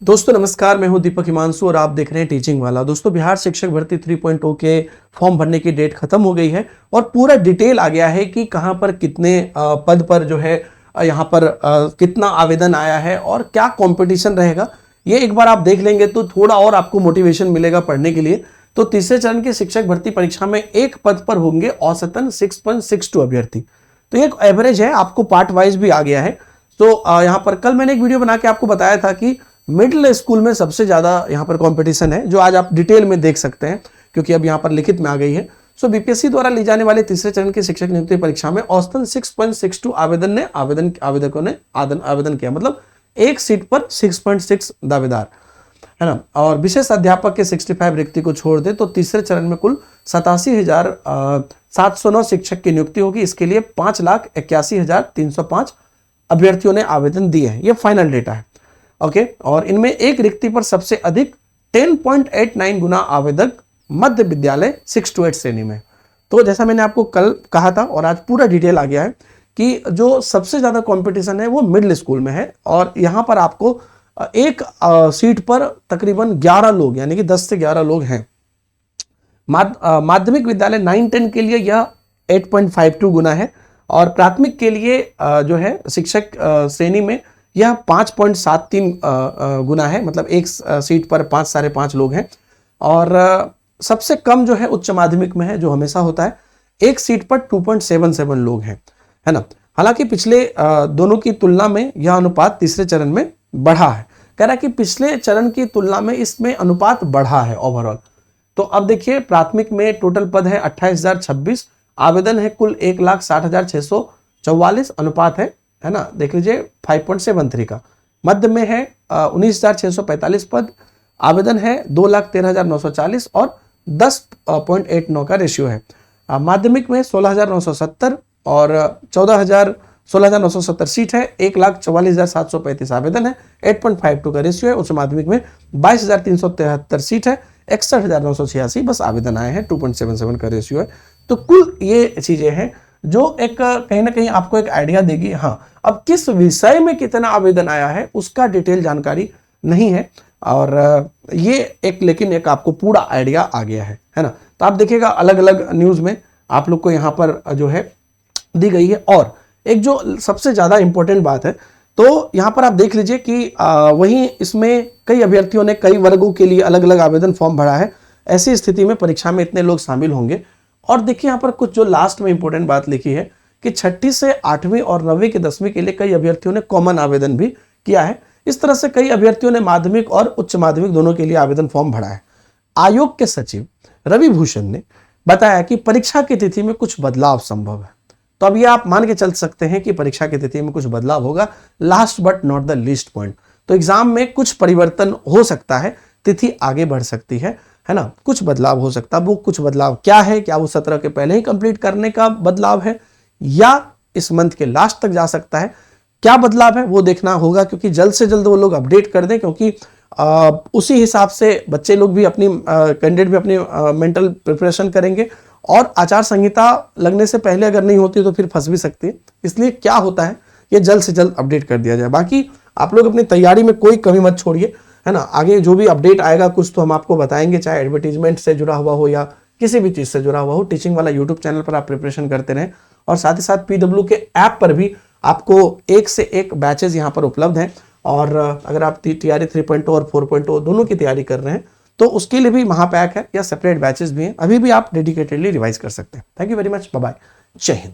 दोस्तों नमस्कार, मैं हूं दीपक हिमांशु और आप देख रहे हैं टीचिंग वाला। दोस्तों बिहार शिक्षक भर्ती 3.0 के फॉर्म भरने की डेट खत्म हो गई है और पूरा डिटेल आ गया है कि कहां पर कितने पद पर जो है यहां पर कितना आवेदन आया है और क्या कंपटीशन रहेगा। ये एक बार आप देख लेंगे तो थोड़ा और आपको मोटिवेशन मिलेगा पढ़ने के लिए। तो तीसरे चरण की शिक्षक भर्ती परीक्षा में एक पद पर होंगे औसतन 6.62 अभ्यर्थी। तो एक एवरेज है, आपको पार्ट वाइज भी आ गया है। तो यहाँ पर कल मैंने एक वीडियो बना के आपको बताया था कि मिडिल स्कूल में सबसे ज्यादा यहाँ पर कंपटीशन है, जो आज आप डिटेल में देख सकते हैं क्योंकि अब यहाँ पर लिखित में आ गई है। सो बीपीएससी द्वारा ली जाने वाले तीसरे चरण की शिक्षक नियुक्ति परीक्षा में औसतन 6.62 आवेदकों ने आवेदन किया, मतलब एक सीट पर 6.6 दावेदार है ना। और विशेष अध्यापक के 65 रिक्ति को छोड़ दे तो तीसरे चरण में कुल 87,709 शिक्षक की नियुक्ति होगी। इसके लिए 5,81,305 अभ्यर्थियों ने आवेदन दिए हैं। ये फाइनल डेटा है, ओके। और इनमें एक रिक्ति पर सबसे अधिक 10.89 गुना आवेदक मध्य विद्यालय 6 to 8 श्रेणी में। तो जैसा मैंने आपको कल कहा था और आज पूरा डिटेल आ गया है कि जो सबसे ज्यादा कंपटीशन है वो मिडिल स्कूल में है। और यहां पर आपको एक सीट पर तकरीबन 11 लोग, यानी कि 10 से 11 लोग हैं। माध्यमिक विद्यालय 9-10 के लिए यह 8.52 गुना है और प्राथमिक के लिए जो है शिक्षक श्रेणी में यह 5.73 गुना है, मतलब एक सीट पर 5 साढ़े 5 लोग हैं। और सबसे कम जो है उच्च माध्यमिक में है, जो हमेशा होता है, एक सीट पर 2.77 लोग हैं, है ना। हालांकि पिछले दोनों की तुलना में यह अनुपात तीसरे चरण में बढ़ा है। कह रहा है कि पिछले चरण की तुलना में इसमें अनुपात बढ़ा है ओवरऑल। तो अब देखिए, प्राथमिक में टोटल पद है 28,026, आवेदन है कुल 1,60,644, अनुपात है ना, देख लीजिए 5.73 का। मध्य में है 19,645 पद, आवेदन है 2,13,940 और 10.89 का रेशियो है। माध्यमिक में 16,970 और 16,970 सीट है, 1,44,735 आवेदन है, 8.52 का रेशियो है। उच्च माध्यमिक में 22,373 सीट है, 61,986 बस आवेदन आए हैं, 2.77 का रेशियो है। तो कुल ये चीजें हैं जो एक कहीं ना कहीं आपको एक आइडिया देगी। हाँ, अब किस विषय में कितना आवेदन आया है उसका डिटेल जानकारी नहीं है, और ये एक लेकिन एक आपको पूरा आइडिया आ गया है ना। तो आप देखिएगा अलग अलग न्यूज में आप लोग को यहाँ पर जो है दी गई है। और एक जो सबसे ज्यादा इंपॉर्टेंट बात है, तो यहाँ पर आप देख लीजिए कि वहीं इसमें कई अभ्यर्थियों ने कई वर्गों के लिए अलग अलग आवेदन फॉर्म भरा है। ऐसी स्थिति में परीक्षा में इतने लोग शामिल होंगे। और देखिए यहाँ पर कुछ जो लास्ट में इंपॉर्टेंट बात लिखी है कि 6ठी से 8वीं और 9वीं के 10वीं के लिए कई अभ्यर्थियों ने कॉमन आवेदन भी किया है। इस तरह से कई अभ्यर्थियों ने माध्यमिक और उच्च माध्यमिक दोनों के लिए आवेदन फॉर्म भरा है। आयोग के सचिव रवि भूषण ने बताया कि परीक्षा की तिथि में कुछ बदलाव संभव है। तो अब ये आप मान के चल सकते हैं कि परीक्षा की तिथि में कुछ बदलाव होगा। Last but not the least point, तो एग्जाम में कुछ परिवर्तन हो सकता है, तिथि आगे बढ़ सकती है ना, कुछ बदलाव हो सकता है। वो कुछ बदलाव क्या है, क्या वो 17 के पहले ही कंप्लीट करने का बदलाव है या इस मंथ के लास्ट तक जा सकता है, क्या बदलाव है वो देखना होगा, क्योंकि जल्द से जल्द वो लोग अपडेट कर दें, क्योंकि उसी हिसाब से बच्चे लोग भी अपनी कैंडिडेट भी अपनी मेंटल प्रिपरेशन करेंगे। और आचार संहिता लगने से पहले अगर नहीं होती तो फिर फंस भी सकती है। इसलिए क्या होता है, ये जल्द से जल्द अपडेट कर दिया जाए। बाकी आप लोग अपनी तैयारी में कोई कमी मत छोड़िए, है ना। आगे जो भी अपडेट आएगा कुछ तो हम आपको बताएंगे, चाहे एडवर्टीजमेंट से जुड़ा हुआ हो या किसी भी चीज से जुड़ा हुआ हो। टीचिंग वाला यूट्यूब चैनल पर आप प्रिपरेशन करते रहें, और साथ ही साथ पीडब्ल्यू के ऐप पर भी आपको एक से एक बैचेज यहाँ पर उपलब्ध हैं। और अगर आप TRE 3.0 और 4.0 दोनों की तैयारी कर रहे हैं तो उसके लिए भी महापैक है या सेपरेट बैचेस भी हैं, अभी भी आप डेडिकेटेडली रिवाइज कर सकते हैं। Thank you very much, bye bye, जय हिंद।